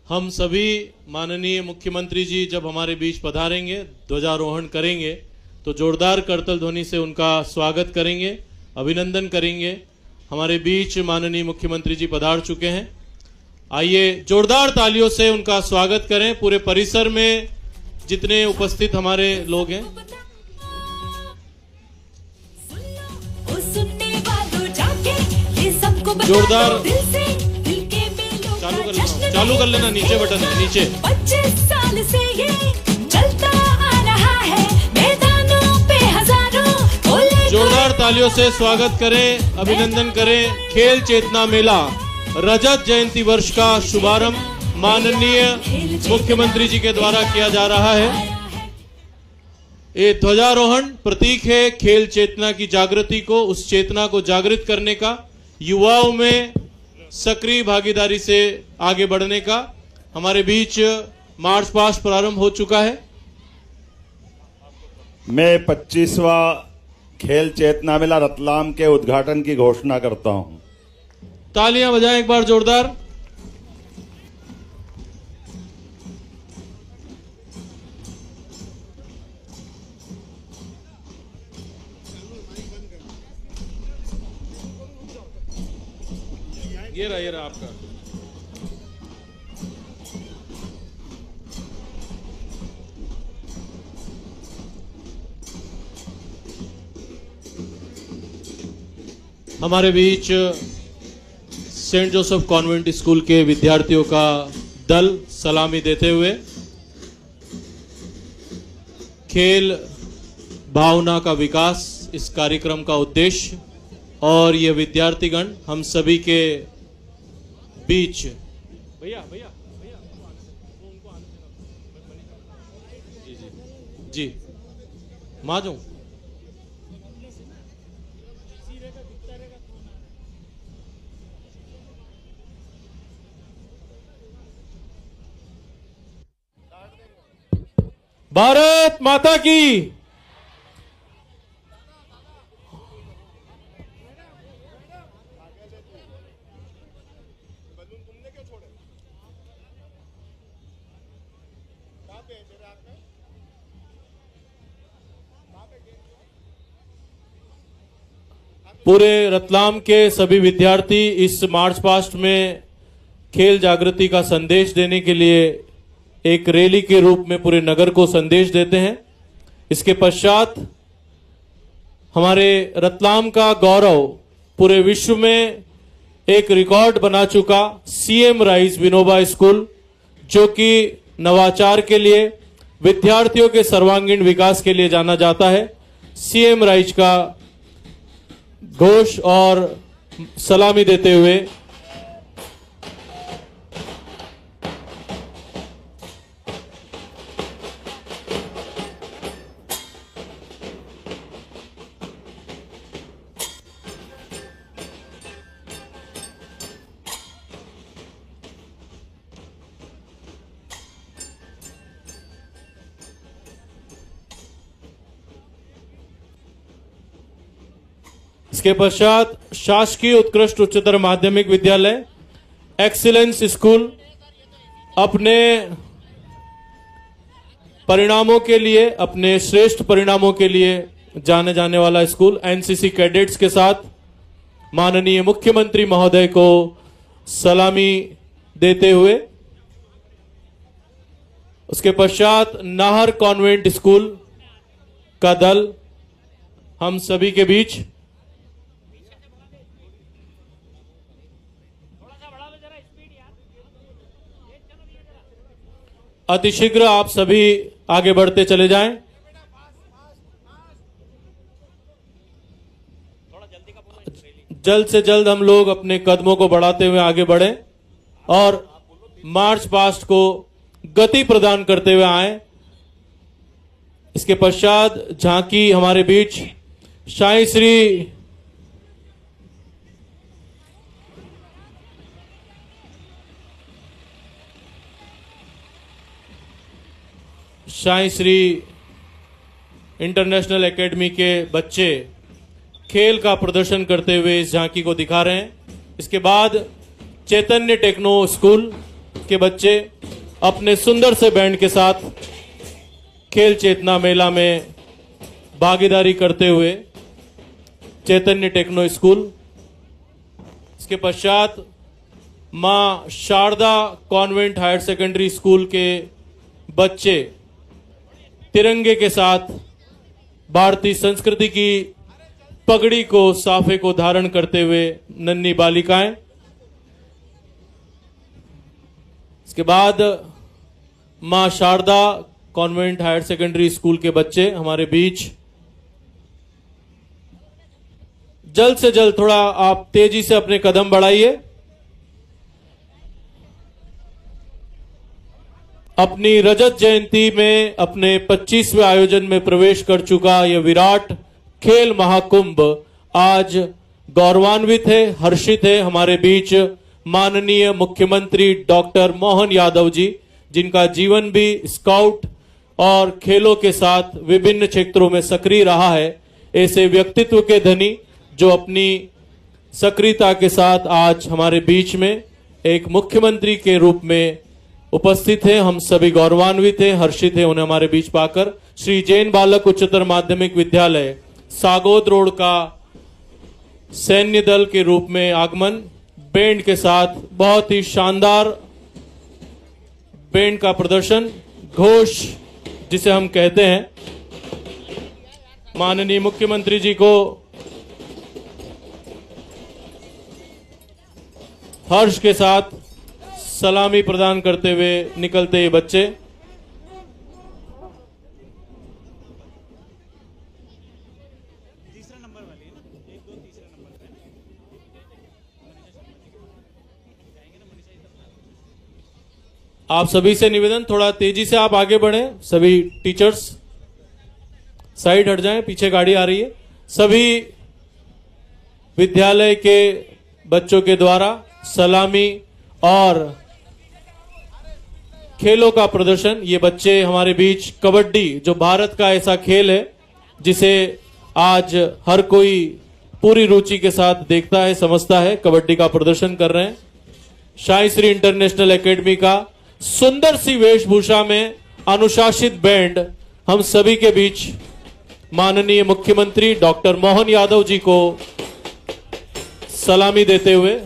हम सभी माननीय मुख्यमंत्री जी जब हमारे बीच पधारेंगे, ध्वजारोहण करेंगे, तो जोरदार करतल ध्वनि से उनका स्वागत करेंगे, अभिनंदन करेंगे। हमारे बीच माननीय मुख्यमंत्री जी पधार चुके हैं। आइए जोरदार तालियों से उनका स्वागत करें। पूरे परिसर में जितने उपस्थित हमारे लोग हैं, जोरदार चालू कर लेना। नीचे बटन है, नीचे। 25 साल से ये चलता आ रहा है, मैदानों पे हजारों। जोरदार तालियों से स्वागत करें, अभिनंदन करें। खेल चेतना मेला रजत जयंती वर्ष का शुभारंभ माननीय मुख्यमंत्री जी के द्वारा किया जा रहा है। ये ध्वजारोहण प्रतीक है खेल चेतना की जागृति को, उस चेतना को जागृत करने का, युवाओं में सक्रिय भागीदारी से आगे बढ़ने का। हमारे बीच मार्च पास्ट प्रारंभ हो चुका है। मैं 25वां खेल चेतना मेला रतलाम के उद्घाटन की घोषणा करता हूं। तालियां बजाएं एक बार जोरदार। ये रहा आपका। हमारे बीच सेंट जोसेफ कॉन्वेंट स्कूल के विद्यार्थियों का दल सलामी देते हुए खेल भावना का विकास इस कार्यक्रम का उद्देश्य, और ये विद्यार्थीगण हम सभी के बीच। भैया भैया भैया उनको आने देना। जी जी जी माँ जाऊं। भारत माता की। पूरे रतलाम के सभी विद्यार्थी इस मार्च पास्ट में खेल जागृति का संदेश देने के लिए एक रैली के रूप में पूरे नगर को संदेश देते हैं। इसके पश्चात हमारे रतलाम का गौरव पूरे विश्व में एक रिकॉर्ड बना चुका सीएम राइज विनोबा स्कूल, जो कि नवाचार के लिए, विद्यार्थियों के सर्वांगीण विकास के लिए जाना जाता है। सीएम राइज का घोष और सलामी देते हुए इसके पश्चात शासकीय उत्कृष्ट उच्चतर माध्यमिक विद्यालय एक्सीलेंस स्कूल अपने परिणामों के लिए, अपने श्रेष्ठ परिणामों के लिए जाने जाने वाला स्कूल एनसीसी कैडेट्स के साथ माननीय मुख्यमंत्री महोदय को सलामी देते हुए, उसके पश्चात नाहर कॉन्वेंट स्कूल का दल हम सभी के बीच। अतिशीघ्र आप सभी आगे बढ़ते चले जाएं। जल्द से जल्द हम लोग अपने कदमों को बढ़ाते हुए आगे बढ़ें और मार्च पास्ट को गति प्रदान करते हुए आए। इसके पश्चात झांकी हमारे बीच शाही श्री इंटरनेशनल एकेडमी के बच्चे खेल का प्रदर्शन करते हुए इस झांकी को दिखा रहे हैं। इसके बाद चैतन्य टेक्नो स्कूल के बच्चे अपने सुंदर से बैंड के साथ खेल चेतना मेला में भागीदारी करते हुए चैतन्य टेक्नो स्कूल, इसके पश्चात Maa Sharda convent higher secondary school के बच्चे तिरंगे के साथ भारतीय संस्कृति की पगड़ी को, साफे को धारण करते हुए नन्ही बालिकाएं। इसके बाद Maa Sharda convent higher secondary school के बच्चे हमारे बीच। जल्द से जल्द थोड़ा आप तेजी से अपने कदम बढ़ाइए। अपनी रजत जयंती में अपने 25वें आयोजन में प्रवेश कर चुका यह विराट खेल महाकुंभ आज गौरवान्वित है, हर्षित है। हमारे बीच माननीय मुख्यमंत्री डॉक्टर मोहन यादव जी, जिनका जीवन भी स्काउट और खेलों के साथ विभिन्न क्षेत्रों में सक्रिय रहा है, ऐसे व्यक्तित्व के धनी जो अपनी सक्रियता के साथ आज हमारे बीच में एक मुख्यमंत्री के रूप में उपस्थित हैं। हम सभी गौरवान्वित हैं, हर्षित हैं उन्हें हमारे बीच पाकर। श्री जैन बालक उच्चतर माध्यमिक विद्यालय सागोद रोड का सैन्य दल के रूप में आगमन, बैंड के साथ बहुत ही शानदार बैंड का प्रदर्शन, घोष जिसे हम कहते हैं। माननीय मुख्यमंत्री जी को हर्ष के साथ सलामी प्रदान करते हुए निकलते ये बच्चे। आप सभी से निवेदन, थोड़ा तेजी से आप आगे बढ़ें। सभी टीचर्स साइड हट जाएं, पीछे गाड़ी आ रही है। सभी विद्यालय के बच्चों के द्वारा सलामी और खेलों का प्रदर्शन। ये बच्चे हमारे बीच कबड्डी, जो भारत का ऐसा खेल है जिसे आज हर कोई पूरी रुचि के साथ देखता है, समझता है, कबड्डी का प्रदर्शन कर रहे हैं। शाही श्री इंटरनेशनल एकेडमी का सुंदर सी वेशभूषा में अनुशासित बैंड हम सभी के बीच माननीय मुख्यमंत्री डॉक्टर मोहन यादव जी को सलामी देते हुए।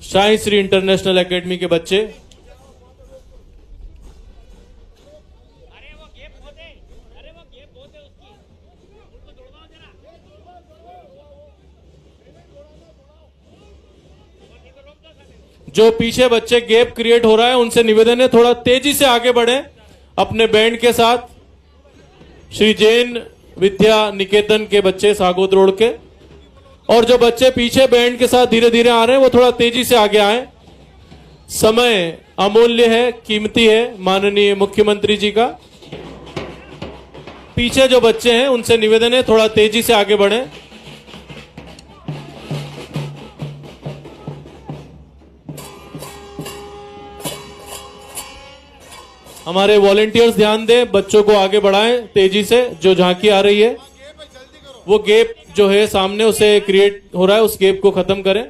शाही श्री इंटरनेशनल एकेडमी के बच्चे जो पीछे बच्चे गैप क्रिएट हो रहा है, उनसे निवेदन है थोड़ा तेजी से आगे बढ़ें अपने बैंड के साथ। श्री जैन विद्या निकेतन के बच्चे सागोद रोड के, और जो बच्चे पीछे बैंड के साथ धीरे धीरे आ रहे हैं वो थोड़ा तेजी से आगे आए। समय अमूल्य है, कीमती है माननीय मुख्यमंत्री जी का। पीछे जो बच्चे हैं उनसे निवेदन है थोड़ा तेजी से आगे बढ़ें। हमारे वॉलेंटियर्स ध्यान दें, बच्चों को आगे बढ़ाएं तेजी से। जो झांकी आ रही है वो गैप जो है सामने उसे क्रिएट हो रहा है, उस गैप को खत्म करें।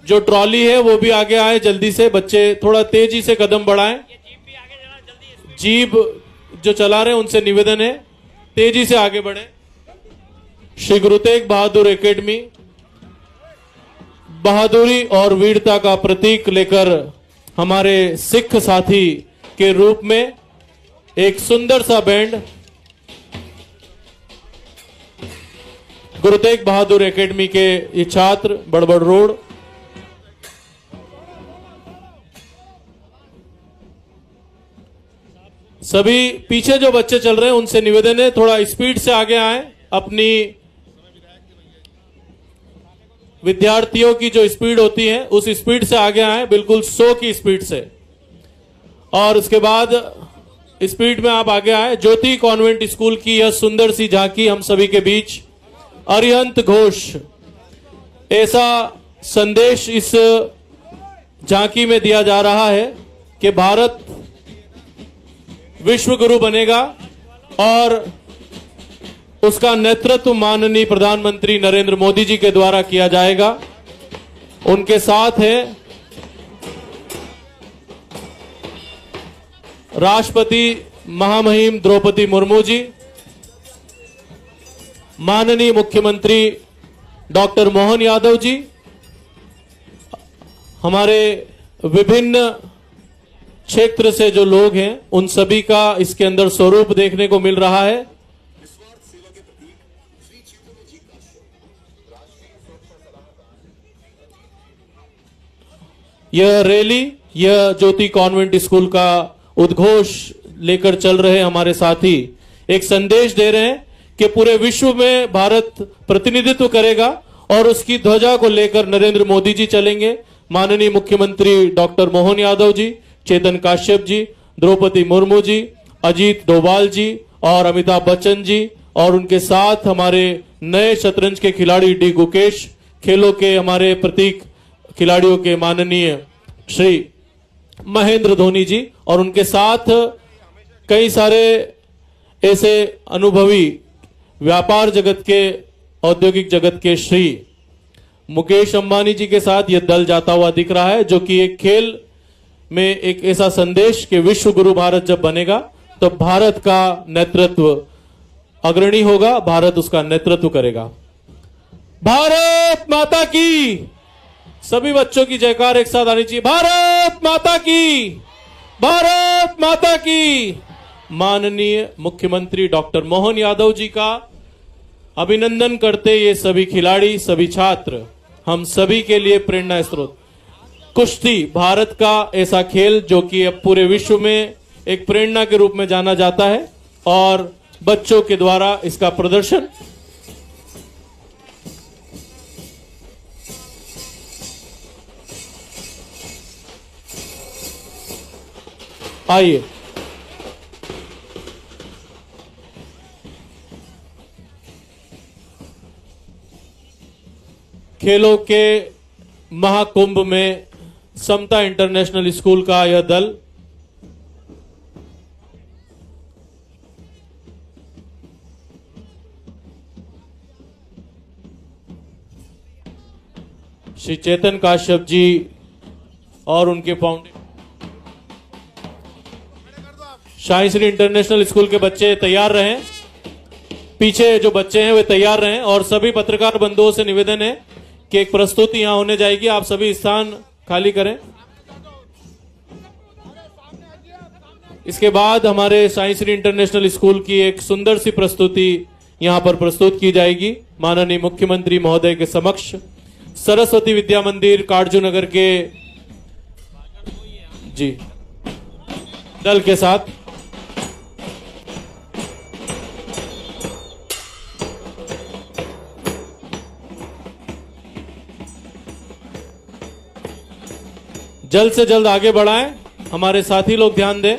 जो ट्रॉली है वो भी आगे आए जल्दी से। बच्चे थोड़ा तेजी से कदम बढ़ाएं। जीप जो चला रहे हैं उनसे निवेदन है तेजी से आगे बढ़ें। श्री गुरु तेग बहादुर एकेडमी बहादुरी और वीरता का प्रतीक लेकर हमारे सिख साथी के रूप में एक सुंदर सा बैंड गुरु तेग बहादुर एकेडमी के ये छात्र बड़बड़ रोड। सभी पीछे जो बच्चे चल रहे हैं उनसे निवेदन है थोड़ा स्पीड से आगे आएं। अपनी विद्यार्थियों की जो स्पीड होती है उस स्पीड से आगे आएं, बिल्कुल 100 की स्पीड से। और उसके बाद स्पीड में आप आगे आए। ज्योति कॉन्वेंट स्कूल की यह सुंदर सी झांकी हम सभी के बीच अरिहंत घोष, ऐसा संदेश इस झांकी में दिया जा रहा है कि भारत विश्व गुरु बनेगा और उसका नेतृत्व माननीय प्रधानमंत्री नरेंद्र मोदी जी के द्वारा किया जाएगा। उनके साथ है राष्ट्रपति महामहिम द्रौपदी मुर्मू जी, माननीय मुख्यमंत्री डॉक्टर मोहन यादव जी, हमारे विभिन्न क्षेत्र से जो लोग हैं उन सभी का इसके अंदर स्वरूप देखने को मिल रहा है। यह रैली, यह ज्योति कॉन्वेंट स्कूल का उद्घोष लेकर चल रहे हमारे साथी एक संदेश दे रहे हैं कि पूरे विश्व में भारत प्रतिनिधित्व करेगा और उसकी ध्वजा को लेकर नरेंद्र मोदी जी चलेंगे। माननीय मुख्यमंत्री डॉक्टर मोहन यादव जी, चेतन काश्यप जी, द्रौपदी मुर्मू जी, अजीत डोभाल जी और अमिताभ बच्चन जी, और उनके साथ हमारे नए शतरंज के खिलाड़ी डी गुकेश, खेलों के हमारे प्रतीक खिलाड़ियों के माननीय श्री महेंद्र धोनी जी, और उनके साथ कई सारे ऐसे अनुभवी व्यापार जगत के, औद्योगिक जगत के श्री मुकेश अंबानी जी के साथ यह दल जाता हुआ दिख रहा है, जो कि एक खेल में एक ऐसा संदेश कि विश्व गुरु भारत जब बनेगा तो भारत का नेतृत्व अग्रणी होगा, भारत उसका नेतृत्व करेगा। भारत माता की, सभी बच्चों की जयकार एक साथ आनी चाहिए। भारत माता की, भारत माता की। माननीय मुख्यमंत्री डॉक्टर मोहन यादव जी का अभिनंदन करते ये सभी खिलाड़ी, सभी छात्र हम सभी के लिए प्रेरणा स्रोत। कुश्ती भारत का ऐसा खेल जो कि अब पूरे विश्व में एक प्रेरणा के रूप में जाना जाता है और बच्चों के द्वारा इसका प्रदर्शन आइए खेलों के महाकुंभ में समता इंटरनेशनल स्कूल का यह दल श्री चेतन काश्यप जी और उनके फाउंडेशन शाही श्री इंटरनेशनल स्कूल के बच्चे तैयार रहें, पीछे जो बच्चे हैं वे तैयार रहें, और सभी पत्रकार बंधुओं से निवेदन है कि एक प्रस्तुति यहां होने जाएगी, आप सभी स्थान खाली करें। इसके बाद हमारे साई श्री इंटरनेशनल स्कूल की एक सुंदर सी प्रस्तुति यहां पर प्रस्तुत की जाएगी माननीय मुख्यमंत्री महोदय के समक्ष सरस्वती विद्या मंदिर काटजू नगर के जी दल के साथ। जल्द से जल्द आगे बढ़ाएं, हमारे साथी लोग ध्यान दें।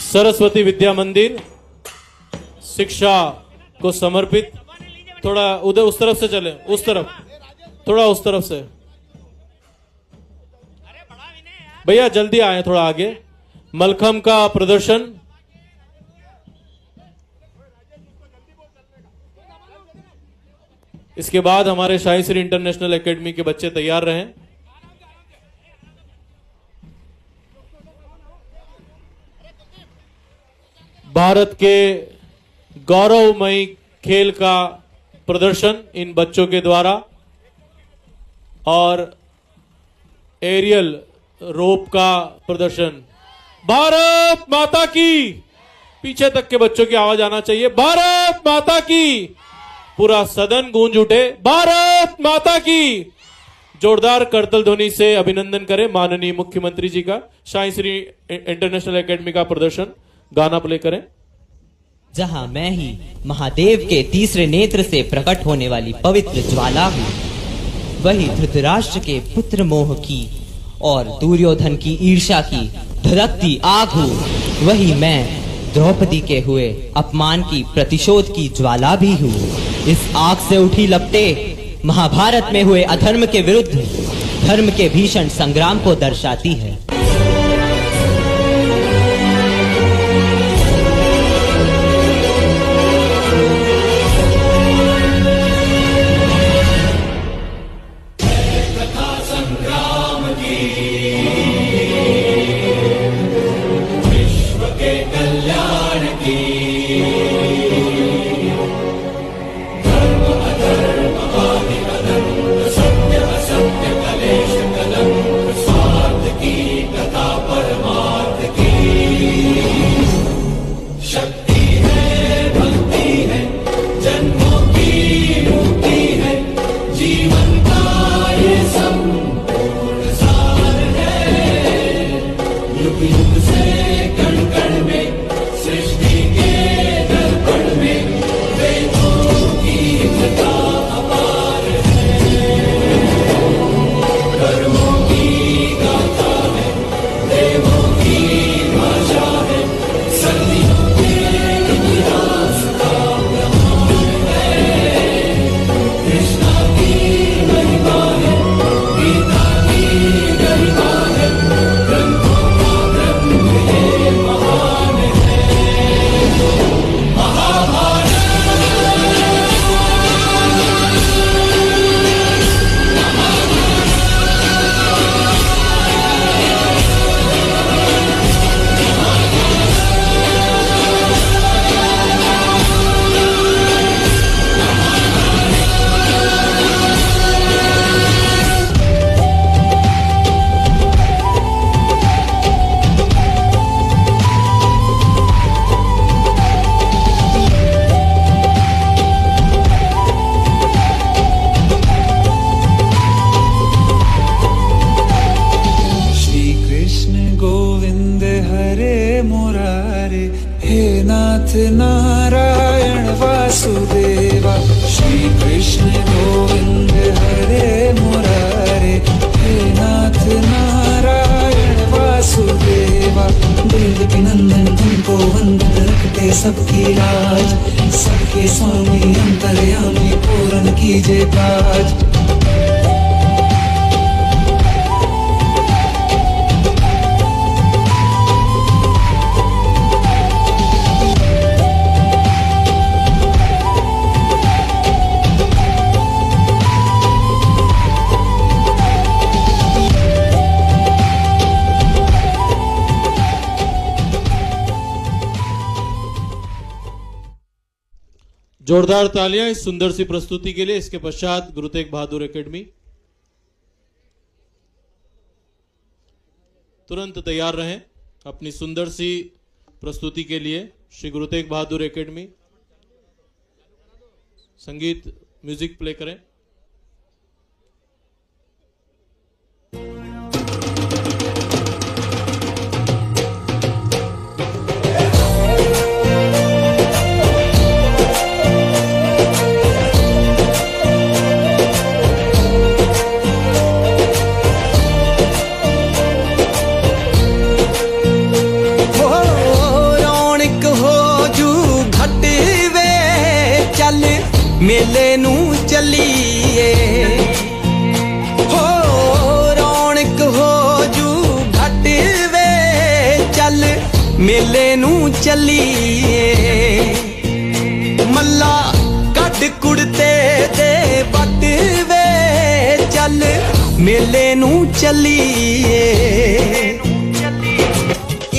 सरस्वती विद्या मंदिर शिक्षा को समर्पित, थोड़ा उधर उस तरफ से चले, उस तरफ थोड़ा, उस तरफ से भैया जल्दी आए थोड़ा आगे। मलखम का प्रदर्शन इसके बाद हमारे शाही श्री इंटरनेशनल एकेडमी के बच्चे तैयार रहें। भारत के गौरवमयी खेल का प्रदर्शन इन बच्चों के द्वारा और एरियल रोप का प्रदर्शन। भारत माता की, पीछे तक के बच्चों की आवाज आना चाहिए। भारत माता की, पूरा सदन गूंज उठे। भारत माता की, जोरदार करतल ध्वनि से अभिनंदन करें माननीय मुख्यमंत्री जी का। शाही श्री इंटरनेशनल एकेडमी का प्रदर्शन, गाना प्ले करें। जहां मैं ही महादेव के तीसरे नेत्र से प्रकट होने वाली पवित्र ज्वाला हूँ, वही धृतराष्ट्र के पुत्र मोह की और दुर्योधन की ईर्ष्या की धधकती आग हूँ। वही मैं द्रौपदी के हुए अपमान की प्रतिशोध की ज्वाला भी हूँ। इस आग से उठी लपटे महाभारत में हुए अधर्म के विरुद्ध धर्म के भीषण संग्राम को दर्शाती है। नारायण वासुदेवा श्री कृष्ण गोविंद हरे मुरारे हे नाथ नारायण वासुदेवा देव के नंदन तुमको वंदन रखते सबकी लाज सबके स्वामी अंतर्यामी पूर्ण कीजिए काज। जोरदार तालियां इस सुंदर सी प्रस्तुति के लिए। इसके पश्चात गुरु तेग बहादुर एकेडमी तुरंत तैयार रहें अपनी सुंदर सी प्रस्तुति के लिए। श्री गुरु तेग बहादुर एकेडमी संगीत म्यूजिक प्ले करें। मेले नू चलिए हो रौनक हो जू घट वे चल मेले नू चलिए मल्ला कट कुड़ते दे बट वे चल मेले नू चलिए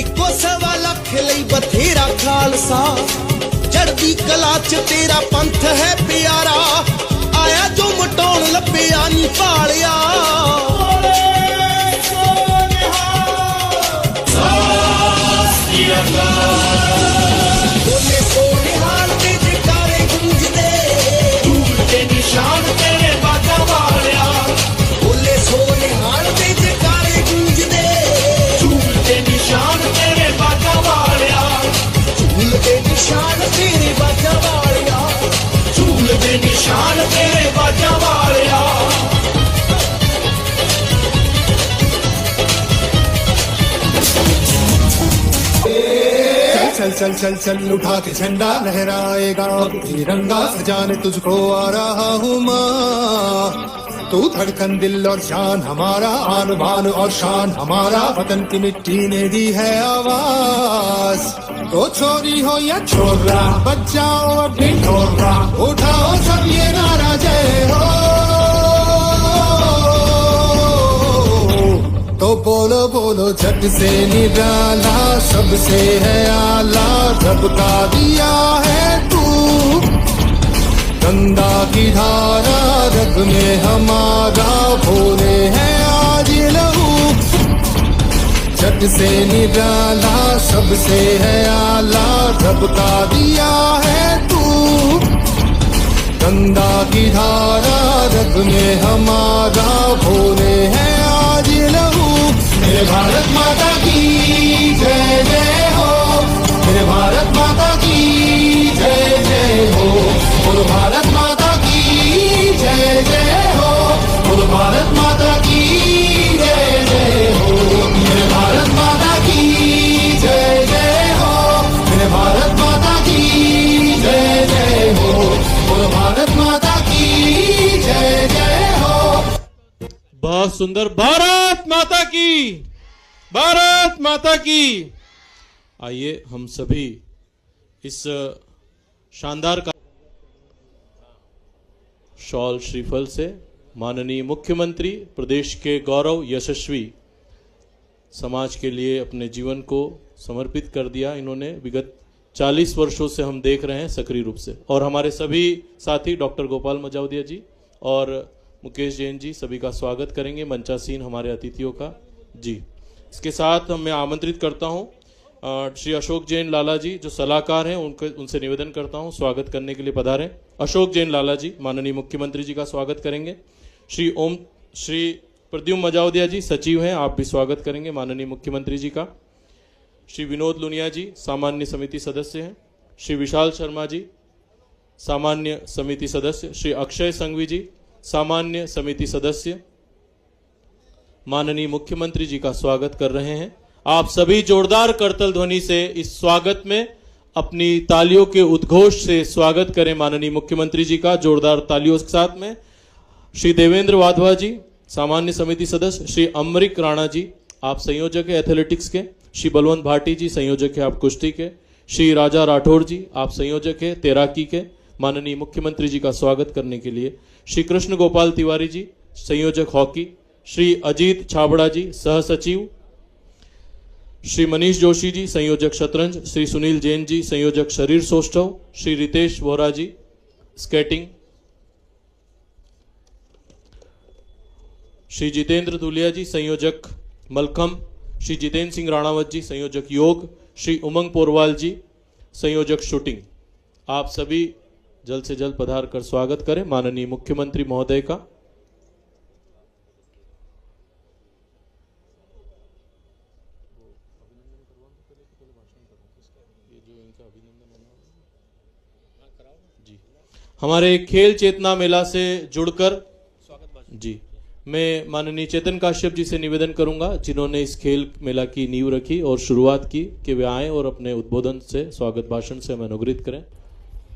इको सवा लख लई बथेरा खालसा चढ़दी कला च तेरा पंथ है प्यारा आया जो मटौण लभ्या नी पालिया बोले सोनिहाल ते जकारे गूंजदे झूमते निशान तेरे बाजा वालिया बोले सोनिहाल ते जकारे गूंजदे झूमते निशान तेरे बाजा वालिया झूमते निशान तेरे बाजा वालिया झूमते निशान तेरे बाजा वालिया चल चल चल चल उठा के झंडा लहराएगा तिरंगा सजाने तुझको आ रहा हूँ माँ तू धड़कन दिल और जान हमारा, आन बान और शान हमारा, वतन की मिट्टी ने दी है आवाज। तो छोरी हो या छोरा, बच जाओ अब ढिंढोरा, उठाओ सब ये नारा जय हो। तो बोलो बोलो झट से निराला, सबसे है आला, रब का दिया है तू। गंगा की धारा रग में हमारा, भोले हैं आज लहू। झट से निराला, सबसे है आला, रब का दिया है तू। गंगा की धारा रग में हमारा, भोले हैं आज लहू। मेरे भारत माता की जय जय हो, मेरे भारत माता की जय जय हो। बोलो भारत माता की जय जय हो, बोलो भारत माता की जय जय हो। मेरे भारत माता की जय जय हो, मेरे भारत माता की जय जय हो, बोलो भारत माता की जय जय हो। बहुत सुंदर। भारत माता की, भारत माता की। आइए हम सभी इस शानदार का शॉल श्रीफल से माननीय मुख्यमंत्री प्रदेश के गौरव यशस्वी समाज के लिए अपने जीवन को समर्पित कर दिया। इन्होंने विगत 40 वर्षों से हम देख रहे हैं सक्रिय रूप से, और हमारे सभी साथी डॉक्टर गोपाल मजावदिया जी और मुकेश जैन जी सभी का स्वागत करेंगे, मंचासीन हमारे अतिथियों का जी। इसके साथ मैं आमंत्रित करता हूं श्री अशोक जैन लाला जी जो सलाहकार हैं, उनसे निवेदन करता हूं स्वागत करने के लिए पधारें। अशोक जैन लाला जी माननीय मुख्यमंत्री जी का स्वागत करेंगे। श्री प्रद्युम्न मजावदिया जी सचिव हैं, आप भी स्वागत करेंगे माननीय मुख्यमंत्री जी का। श्री विनोद लुनिया जी सामान्य समिति सदस्य हैं। श्री विशाल शर्मा जी सामान्य समिति सदस्य। श्री अक्षय संघवी जी सामान्य समिति सदस्य माननीय मुख्यमंत्री जी का स्वागत कर रहे हैं। आप सभी जोरदार करतल ध्वनि से इस स्वागत में अपनी तालियों के उद्घोष से स्वागत करें माननीय मुख्यमंत्री जी का जोरदार तालियों के साथ में। श्री देवेंद्र वाधवा जी सामान्य समिति सदस्य। श्री अमरिक राणा जी आप संयोजक है एथलेटिक्स के। श्री बलवंत भाटी जी संयोजक है आप कुश्ती के। श्री राजा राठौर जी आप संयोजक है तैराकी के। माननीय मुख्यमंत्री जी का स्वागत करने के लिए श्री कृष्ण गोपाल तिवारी जी संयोजक हॉकी। श्री अजीत छाबड़ा जी सह सचिव। श्री मनीष जोशी जी संयोजक शतरंज। श्री सुनील जैन जी संयोजक शरीर सौष्ठव। श्री रितेश वोरा जी स्केटिंग। श्री जितेंद्र दुलिया जी संयोजक मलखम। श्री जितेंद्र सिंह राणावत जी संयोजक योग। श्री उमंग पोरवाल जी संयोजक शूटिंग। आप सभी जल्द से जल्द पधार कर स्वागत करें माननीय मुख्यमंत्री महोदय का। जी हमारे खेल चेतना मेला से जुड़कर जी मैं माननीय चेतन काश्यप जी से निवेदन करूंगा जिन्होंने इस खेल मेला की नींव रखी और शुरुआत की कि वे आए और अपने उद्बोधन से स्वागत भाषण से हमें अनुग्रहित करें।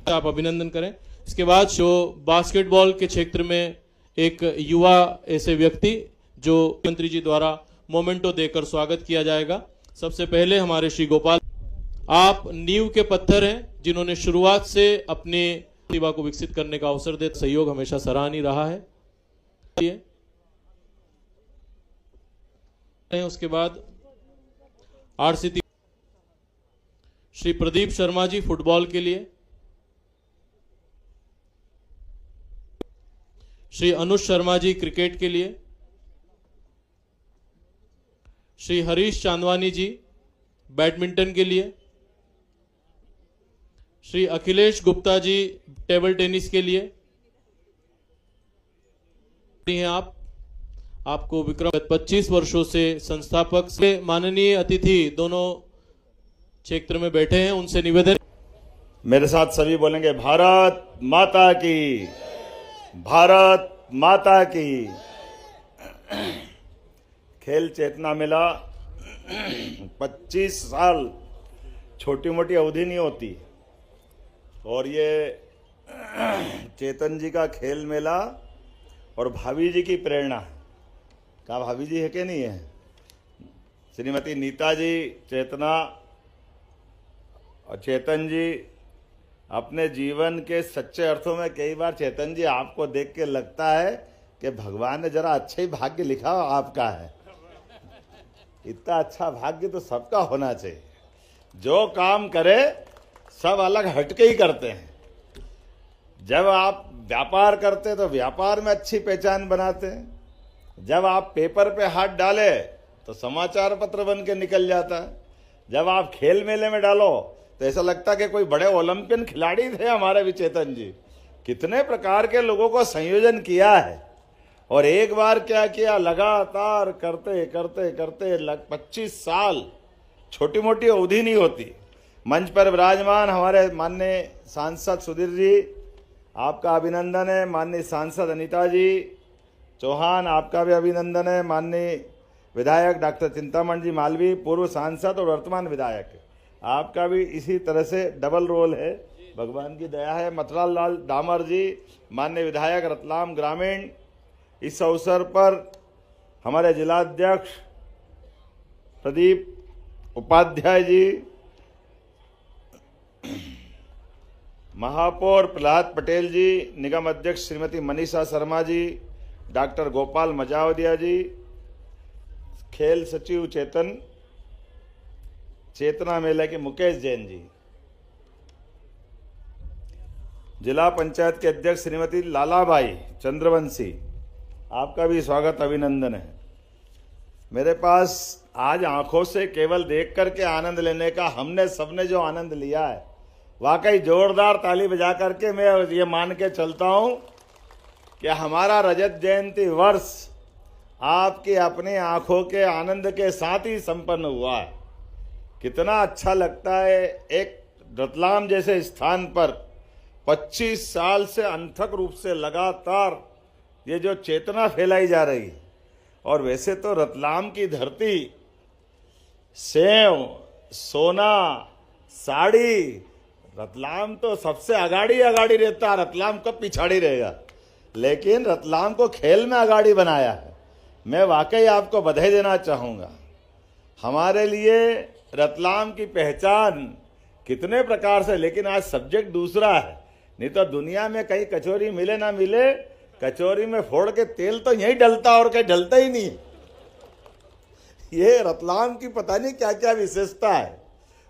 आप अभिनंदन करें। इसके बाद शो बास्केटबॉल के क्षेत्र में एक युवा ऐसे व्यक्ति जो मंत्री जी द्वारा मोमेंटो देकर स्वागत किया जाएगा। सबसे पहले हमारे श्री गोपाल, आप नींव के पत्थर हैं जिन्होंने शुरुआत से अपने प्रतिभा को विकसित करने का अवसर देते सहयोग हमेशा सराहनीय रहा है। उसके बाद आरसीटी श्री प्रदीप शर्मा जी फुटबॉल के लिए। श्री अनुज शर्मा जी क्रिकेट के लिए। श्री हरीश चांदवानी जी बैडमिंटन के लिए। श्री अखिलेश गुप्ता जी टेबल टेनिस के लिए हैं। आपको विक्रम 25 वर्षों से संस्थापक से माननीय अतिथि दोनों क्षेत्र में बैठे हैं, उनसे निवेदन। मेरे साथ सभी बोलेंगे भारत माता की, भारत माता की। खेल चेतना मेला 25 साल छोटी मोटी अवधि नहीं होती, और ये चेतन जी का खेल मेला और भाभी जी की प्रेरणा। कहा भाभी जी है कि नहीं है? श्रीमती नीता जी, चेतना और चेतन जी अपने जीवन के सच्चे अर्थों में कई बार चेतन जी आपको देख के लगता है कि भगवान ने जरा अच्छा ही भाग्य लिखा हो आपका है। इतना अच्छा भाग्य तो सबका होना चाहिए। जो काम करे सब अलग हटके ही करते हैं। जब आप व्यापार करते तो व्यापार में अच्छी पहचान बनाते हैं। जब आप पेपर पे हाथ डाले तो समाचार पत्र बन के निकल जाता है। जब आप खेल मेले में डालो तो ऐसा लगता है कि कोई बड़े ओलंपियन खिलाड़ी थे हमारे भी चेतन जी। कितने प्रकार के लोगों को संयोजन किया है और एक बार क्या किया, लगातार करते करते करते 25 साल, छोटी मोटी अवधि नहीं होती। मंच पर विराजमान हमारे माननीय सांसद सुधीर जी, आपका अभिनंदन है। माननीय सांसद अनीता जी चौहान, आपका भी अभिनंदन है। माननीय विधायक डॉक्टर चिंतामण जी मालवी, पूर्व सांसद और वर्तमान विधायक, आपका भी इसी तरह से डबल रोल है, भगवान की दया है। मथुराल लाल डामर जी, माननीय विधायक रतलाम ग्रामीण। इस अवसर पर हमारे जिलाध्यक्ष प्रदीप उपाध्याय जी, महापौर प्रहलाद पटेल जी, निगम अध्यक्ष श्रीमती मनीषा शर्मा जी, डॉक्टर गोपाल मजावदिया जी, खेल सचिव चेतना मेले के मुकेश जैन जी, जिला पंचायत के अध्यक्ष श्रीमती लालाबाई चंद्रवंशी, आपका भी स्वागत अभिनंदन है। मेरे पास आज आंखों से केवल देख करके आनंद लेने का हमने सबने जो आनंद लिया है, वाकई जोरदार ताली बजा करके मैं ये मान के चलता हूं कि हमारा रजत जयंती वर्ष आपकी अपनी आंखों के आनंद के साथ ही संपन्न हुआ है। कितना अच्छा लगता है एक रतलाम जैसे स्थान पर 25 साल से अनथक रूप से लगातार ये जो चेतना फैलाई जा रही है। और वैसे तो रतलाम की धरती सेव, सोना, साड़ी, रतलाम तो सबसे आगाड़ी रहता है। रतलाम कब पिछाड़ी रहेगा, लेकिन रतलाम को खेल में आगाड़ी बनाया है। मैं वाकई आपको बधाई देना चाहूँगा। हमारे लिए रतलाम की पहचान कितने प्रकार से, लेकिन आज सब्जेक्ट दूसरा है। नहीं तो दुनिया में कहीं कचौरी मिले ना मिले, कचौरी में फोड़ के तेल तो यही डलता और कहीं डलता ही नहीं। ये रतलाम की पता नहीं क्या क्या विशेषता है।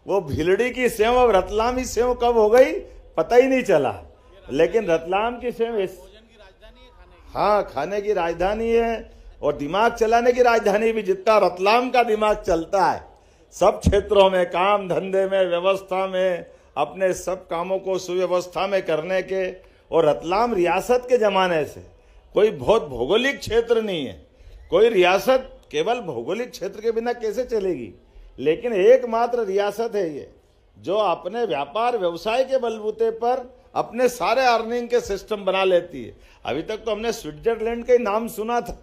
वो भिलड़ी की सेव अब रतलामी सेव कब हो गई पता ही नहीं चला, लेकिन रतलाम की सेव हाँ खाने की राजधानी है और दिमाग चलाने की राजधानी भी। जितना रतलाम का दिमाग चलता है सब क्षेत्रों में, काम धंधे में, व्यवस्था में, अपने सब कामों को सुव्यवस्था में करने के। और रतलाम रियासत के जमाने से कोई बहुत भौगोलिक क्षेत्र नहीं है। कोई रियासत केवल भौगोलिक क्षेत्र के बिना कैसे चलेगी, लेकिन एकमात्र रियासत है ये जो अपने व्यापार व्यवसाय के बलबूते पर अपने सारे अर्निंग के सिस्टम बना लेती है। अभी तक तो हमने स्विट्जरलैंड का ही नाम सुना था।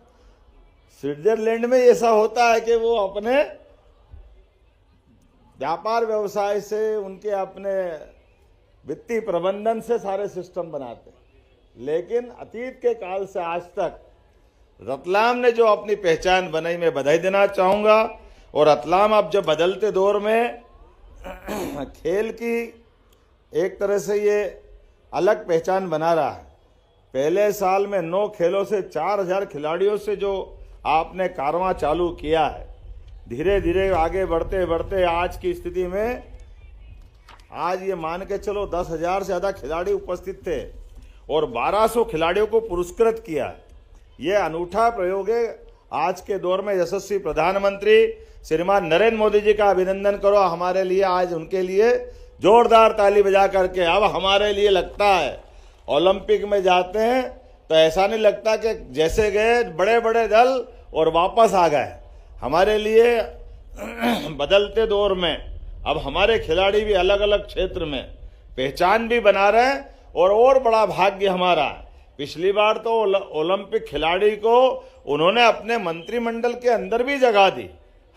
स्विट्जरलैंड में ऐसा होता है कि वो अपने व्यापार व्यवसाय से, उनके अपने वित्तीय प्रबंधन से सारे सिस्टम बनाते हैं। लेकिन अतीत के काल से आज तक रतलाम ने जो अपनी पहचान बनाई, मैं बधाई देना चाहूँगा। और रतलाम अब जब बदलते दौर में खेल की एक तरह से ये अलग पहचान बना रहा है। पहले साल में 9 खेलों से 4000 खिलाड़ियों से जो आपने कारवां चालू किया है, धीरे धीरे आगे बढ़ते बढ़ते आज की स्थिति में आज ये मान के चलो 10,000 से ज़्यादा खिलाड़ी उपस्थित थे और 1200 खिलाड़ियों को पुरस्कृत किया। ये अनूठा प्रयोग है। आज के दौर में यशस्वी प्रधानमंत्री श्रीमान नरेंद्र मोदी जी का अभिनंदन करो हमारे लिए। आज उनके लिए जोरदार ताली बजा करके। अब हमारे लिए लगता है ओलंपिक में जाते हैं तो ऐसा नहीं लगता कि जैसे गए बड़े बड़े दल और वापस आ गए। हमारे लिए बदलते दौर में अब हमारे खिलाड़ी भी अलग अलग क्षेत्र में पहचान भी बना रहे हैं और बड़ा भाग्य हमारा। पिछली बार तो ओलंपिक खिलाड़ी को उन्होंने अपने मंत्रिमंडल के अंदर भी जगह दी।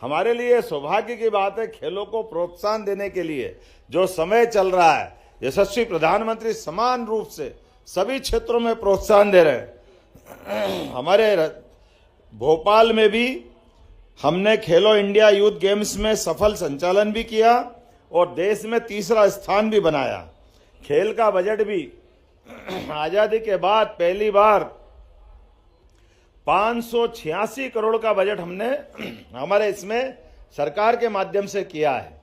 हमारे लिए सौभाग्य की बात है। खेलों को प्रोत्साहन देने के लिए जो समय चल रहा है, यशस्वी प्रधानमंत्री समान रूप से सभी क्षेत्रों में प्रोत्साहन दे रहे हैं। हमारे भोपाल में भी हमने खेलो इंडिया यूथ गेम्स में सफल संचालन भी किया और देश में तीसरा स्थान भी बनाया। खेल का बजट भी आजादी के बाद पहली बार 586 करोड़ का बजट हमने हमारे इसमें सरकार के माध्यम से किया है।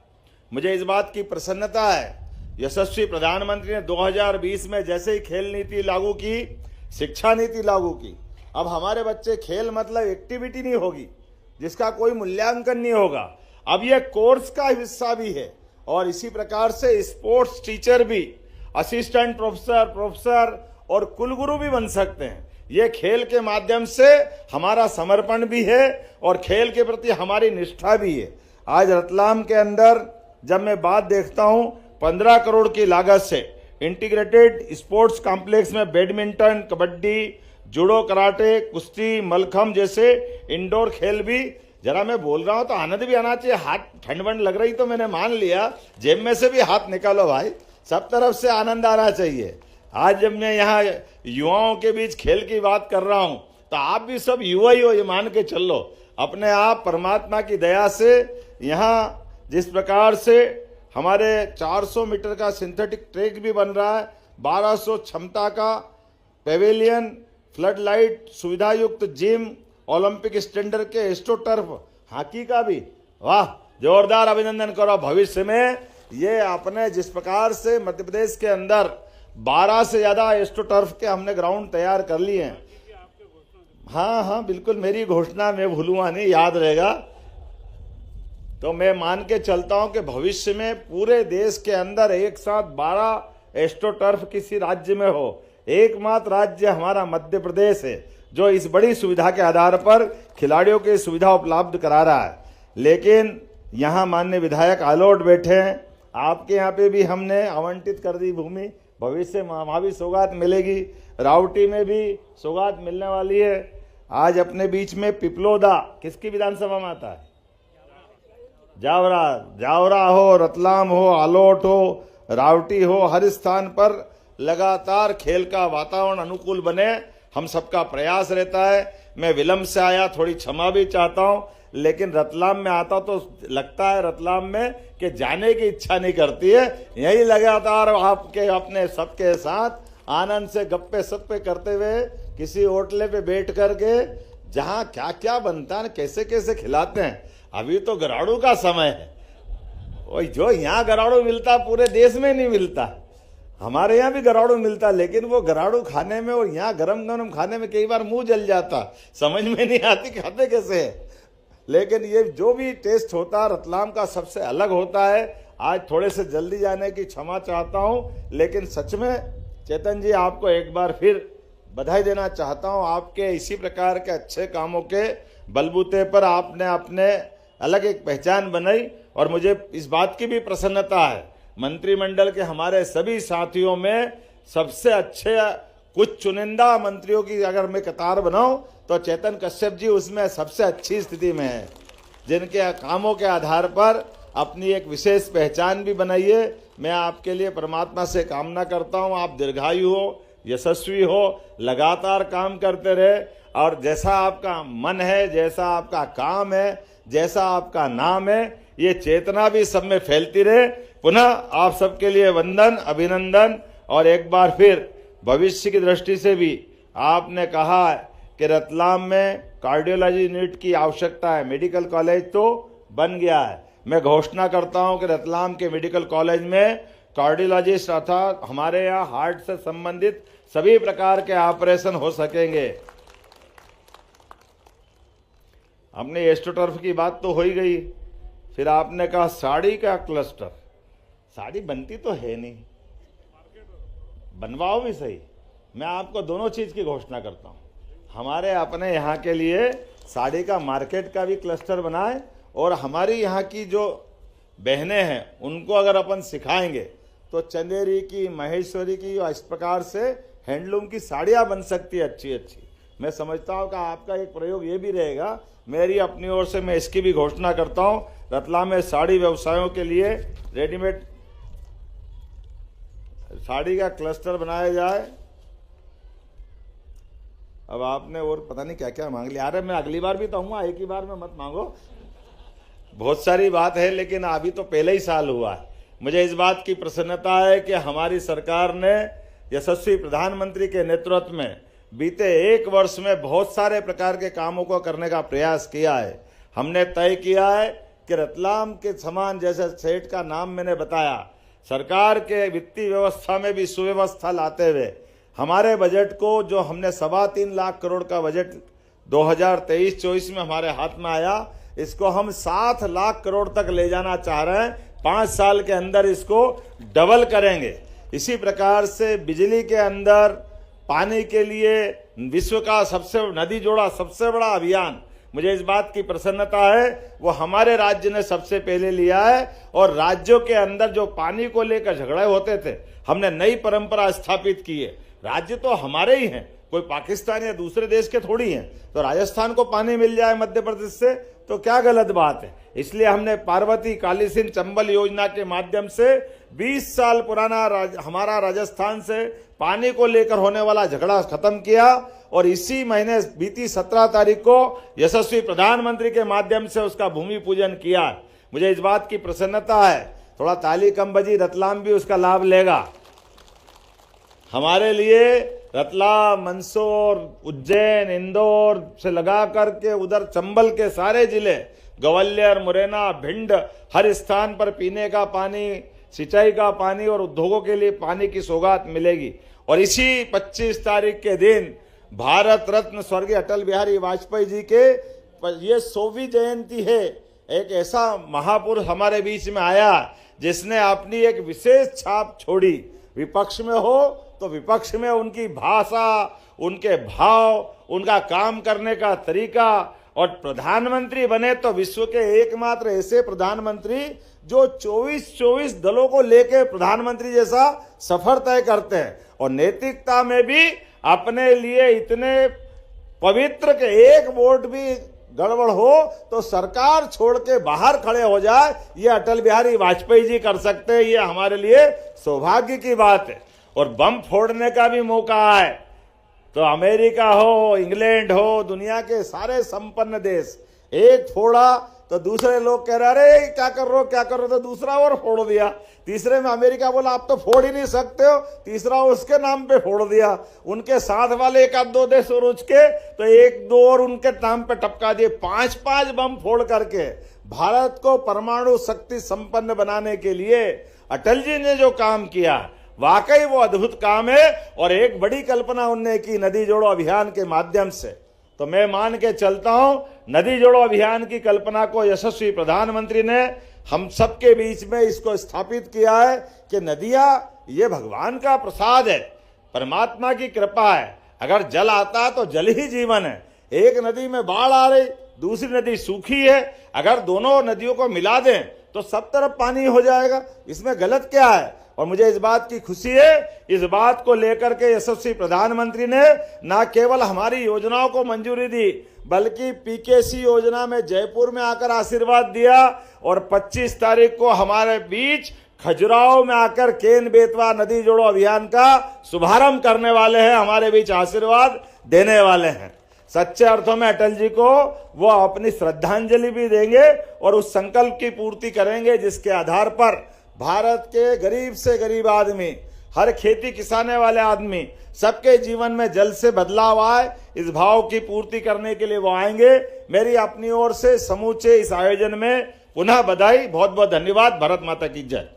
मुझे इस बात की प्रसन्नता है, यशस्वी प्रधानमंत्री ने 2020 में जैसे ही खेल नीति लागू की, शिक्षा नीति लागू की, अब हमारे बच्चे खेल मतलब एक्टिविटी नहीं होगी जिसका कोई मूल्यांकन नहीं होगा, अब यह कोर्स का हिस्सा भी है। और इसी प्रकार से स्पोर्ट्स टीचर भी असिस्टेंट प्रोफेसर और कुलगुरु भी बन सकते हैं। ये खेल के माध्यम से हमारा समर्पण भी है और खेल के प्रति हमारी निष्ठा भी है। आज रतलाम के अंदर जब मैं बात देखता हूं, 15 करोड़ की लागत से इंटीग्रेटेड स्पोर्ट्स कॉम्प्लेक्स में बैडमिंटन, कबड्डी, जूडो, कराटे, कुश्ती, मलखम जैसे इंडोर खेल भी, जरा मैं बोल रहा हूं तो आनंद भी आना चाहिए। हाथ ठंड वंड लग रही तो मैंने मान लिया, जेब में से भी हाथ निकालो भाई, सब तरफ से आनंद आना चाहिए। आज जब मैं यहाँ युवाओं के बीच खेल की बात कर रहा हूं तो आप भी सब युवा ही हो, ये मान के चल लो। अपने आप परमात्मा की दया से यहाँ जिस प्रकार से हमारे 400 मीटर का सिंथेटिक ट्रैक भी बन रहा है, 1200 क्षमता का पेवेलियन, फ्लड लाइट, सुविधा युक्त जिम, ओलंपिक स्टैंडर्ड के एस्ट्रोटर्फ, हॉकी का भी, वाह, जोरदार अभिनंदन करो। भविष्य में ये अपने जिस प्रकार से मध्य प्रदेश के अंदर 12 से ज्यादा एस्ट्रोटर्फ के हमने ग्राउंड तैयार कर लिए हैं। हाँ हाँ बिल्कुल, मेरी घोषणा मैं भूलूंगा नहीं, याद रहेगा। तो मैं मान के चलता हूं कि भविष्य में पूरे देश के अंदर एक साथ 12 एस्ट्रोटर्फ किसी राज्य में हो। एकमात्र राज्य हमारा मध्य प्रदेश है जो इस बड़ी सुविधा के आधार पर खिलाड़ियों की सुविधा उपलब्ध करा रहा है। लेकिन यहाँ माननीय विधायक आलोट बैठे हैं, आपके यहाँ पे भी हमने आवंटित कर दी भूमि, भविष्य में वहाँ भी सौगात मिलेगी, रावटी में भी सौगात मिलने वाली है। आज अपने बीच में पिपलोदा किसकी विधानसभा में आता है? जावरा हो, रतलाम हो, आलोट हो, रावटी हो, हर स्थान पर लगातार खेल का वातावरण अनुकूल बने, हम सबका प्रयास रहता है। मैं विलंब से आया, थोड़ी क्षमा भी चाहता हूं, लेकिन रतलाम में आता तो लगता है रतलाम में कि जाने की इच्छा नहीं करती है। यही लगातार आपके अपने सबके साथ आनंद से गप्पे सप्पे करते हुए किसी होटले पे बैठ करके जहां क्या क्या बनता है, कैसे कैसे खिलाते हैं। अभी तो गराड़ू का समय है, और जो यहाँ गराड़ू मिलता पूरे देश में नहीं मिलता। हमारे यहाँ भी गराड़ू मिलता, लेकिन वो गराड़ू खाने में और यहाँ गरम गरम खाने में कई बार मुंह जल जाता, समझ में नहीं आती खाते कैसे है। लेकिन ये जो भी टेस्ट होता है रतलाम का सबसे अलग होता है। आज थोड़े से जल्दी जाने की क्षमा चाहता हूँ, लेकिन सच में चेतन जी आपको एक बार फिर बधाई देना चाहता हूँ। आपके इसी प्रकार के अच्छे कामों के बलबूते पर आपने अपने अलग एक पहचान बनाई, और मुझे इस बात की भी प्रसन्नता है मंत्रिमंडल के हमारे सभी साथियों में सबसे अच्छे कुछ चुनिंदा मंत्रियों की अगर मैं कतार बनाऊं तो चेतन कश्यप जी उसमें सबसे अच्छी स्थिति में है, जिनके कामों के आधार पर अपनी एक विशेष पहचान भी बनाई है। मैं आपके लिए परमात्मा से कामना करता हूं, आप दीर्घायु हो, यशस्वी हो, लगातार काम करते रहे, और जैसा आपका मन है, जैसा आपका काम है, जैसा आपका नाम है, ये चेतना भी सब में फैलती रहे। पुनः आप सबके लिए वंदन, अभिनंदन। और एक बार फिर भविष्य की दृष्टि से भी आपने कहा कि रतलाम में कार्डियोलॉजी यूनिट की आवश्यकता है, मेडिकल कॉलेज तो बन गया है। मैं घोषणा करता हूं कि रतलाम के मेडिकल कॉलेज में कार्डियोलॉजिस्ट अर्थात हमारे यहाँ हार्ट से संबंधित सभी प्रकार के ऑपरेशन हो सकेंगे। हमने एस्ट्रोटर्फ की बात तो हो ही गई, फिर आपने कहा साड़ी का क्लस्टर। साड़ी बनती तो है नहीं, बनवाओ भी सही। मैं आपको दोनों चीज की घोषणा करता हूं, हमारे अपने यहाँ के लिए साड़ी का मार्केट का भी क्लस्टर बनाए, और हमारी यहाँ की जो बहनें हैं उनको अगर अपन सिखाएंगे तो चंदेरी की, महेश्वरी की, और इस प्रकार से हैंडलूम की साड़ियाँ बन सकती है अच्छी अच्छी। मैं समझता हूँ कि आपका एक प्रयोग ये भी रहेगा। मेरी अपनी ओर से मैं इसकी भी घोषणा करता हूँ, रतलाम में साड़ी व्यवसायों के लिए रेडीमेड साड़ी का क्लस्टर बनाया जाए। अब आपने और पता नहीं क्या क्या मांग लिया। अरे मैं अगली बार भी तो आऊंगा, एक ही बार में मत मांगो। बहुत सारी बात है, लेकिन अभी तो पहले ही साल हुआ है। मुझे इस बात की प्रसन्नता है कि हमारी सरकार ने यशस्वी प्रधानमंत्री के नेतृत्व में बीते एक वर्ष में बहुत सारे प्रकार के कामों को करने का प्रयास किया है। हमने तय किया है कि रतलाम के समान, जैसे सेठ का नाम मैंने बताया, सरकार के वित्तीय व्यवस्था में भी सुव्यवस्था लाते हुए हमारे बजट को, जो हमने 3.25 लाख करोड़ का बजट 2023-24 में हमारे हाथ में आया, इसको हम 7 लाख करोड़ तक ले जाना चाह रहे हैं। 5 साल के अंदर इसको डबल करेंगे। इसी प्रकार से बिजली के अंदर, पानी के लिए विश्व का नदी जोड़ा सबसे बड़ा अभियान, मुझे इस बात की प्रसन्नता है, वो हमारे राज्य ने सबसे पहले लिया है। और राज्यों के अंदर जो पानी को लेकर झगड़े होते थे, हमने नई परंपरा स्थापित की है। राज्य तो हमारे ही हैं, कोई पाकिस्तान या दूसरे देश के थोड़ी हैं। तो राजस्थान को पानी मिल जाए मध्य प्रदेश से तो क्या गलत बात है। इसलिए हमने पार्वती काली सिंध चंबल योजना के माध्यम से 20 साल पुराना हमारा राजस्थान से पानी को लेकर होने वाला झगड़ा खत्म किया। और इसी महीने बीती 17 तारीख को यशस्वी प्रधानमंत्री के माध्यम से उसका भूमि पूजन किया। मुझे इस बात की प्रसन्नता है, थोड़ा ताली कम बजी, रतलाम भी उसका लाभ लेगा। हमारे लिए रतलाम, मंदसौर, उज्जैन, इंदौर से लगा करके उधर चंबल के सारे जिले, ग्वालियर, मुरैना, भिंड, हर स्थान पर पीने का पानी, सिंचाई का पानी और उद्योगों के लिए पानी की सौगात मिलेगी। और इसी 25 तारीख के दिन भारत रत्न स्वर्गीय अटल बिहारी वाजपेयी जी के ये 100वीं जयंती है। एक ऐसा महापुरुष हमारे बीच में आया जिसने अपनी एक विशेष छाप छोड़ी। विपक्ष में हो तो विपक्ष में उनकी भाषा, उनके भाव, उनका काम करने का तरीका, और प्रधानमंत्री बने तो विश्व के एकमात्र ऐसे प्रधानमंत्री जो 24 दलों को लेकर प्रधानमंत्री जैसा सफर तय करते हैं। और नैतिकता में भी अपने लिए इतने पवित्र के एक वोट भी गड़बड़ हो तो सरकार छोड़ के बाहर खड़े हो जाए, ये अटल बिहारी वाजपेयी जी कर सकते हैं। ये हमारे लिए सौभाग्य की बात है। और बम फोड़ने का भी मौका आए तो अमेरिका हो, इंग्लैंड हो, दुनिया के सारे संपन्न देश, एक फोड़ा तो दूसरे लोग कह रहे अरे क्या कर रहे हो, तो दूसरा और फोड़ दिया। तीसरे में अमेरिका बोला आप तो फोड़ ही नहीं सकते हो, तीसरा उसके नाम पे फोड़ दिया। उनके साथ वाले 1-2 देश और उसके तो 1-2 और उनके नाम पे टपका दिए। 5-5 बम फोड़ करके भारत को परमाणु शक्ति संपन्न बनाने के लिए अटल जी ने जो काम किया, वाकई वो अद्भुत काम है। और एक बड़ी कल्पना उनने की नदी जोड़ो अभियान के माध्यम से। तो मैं मान के चलता हूं, नदी जोड़ो अभियान की कल्पना को यशस्वी प्रधानमंत्री ने हम सबके बीच में इसको स्थापित किया है कि नदियां ये भगवान का प्रसाद है, परमात्मा की कृपा है। अगर जल आता है तो जल ही जीवन है। एक नदी में बाढ़ आ रही, दूसरी नदी सूखी है, अगर दोनों नदियों को मिला दें तो सब तरफ पानी हो जाएगा। इसमें गलत क्या है। और मुझे इस बात की खुशी है, इस बात को लेकर के यशस्वी प्रधानमंत्री ने न केवल हमारी योजनाओं को मंजूरी दी, बल्कि पीकेसी योजना में जयपुर में आकर आशीर्वाद दिया। और 25 तारीख को हमारे बीच खजुराहो में आकर केन बेतवा नदी जोड़ो अभियान का शुभारंभ करने वाले हैं, हमारे बीच आशीर्वाद देने वाले हैं। सच्चे अर्थों में अटल जी को वो अपनी श्रद्धांजलि भी देंगे और उस संकल्प की पूर्ति करेंगे जिसके आधार पर भारत के गरीब से गरीब आदमी, हर खेती किसाने वाले आदमी, सबके जीवन में जल से बदलाव आए, इस भाव की पूर्ति करने के लिए वो आएंगे। मेरी अपनी ओर से समूचे इस आयोजन में पुनः बधाई, बहुत बहुत धन्यवाद। भारत माता की जय।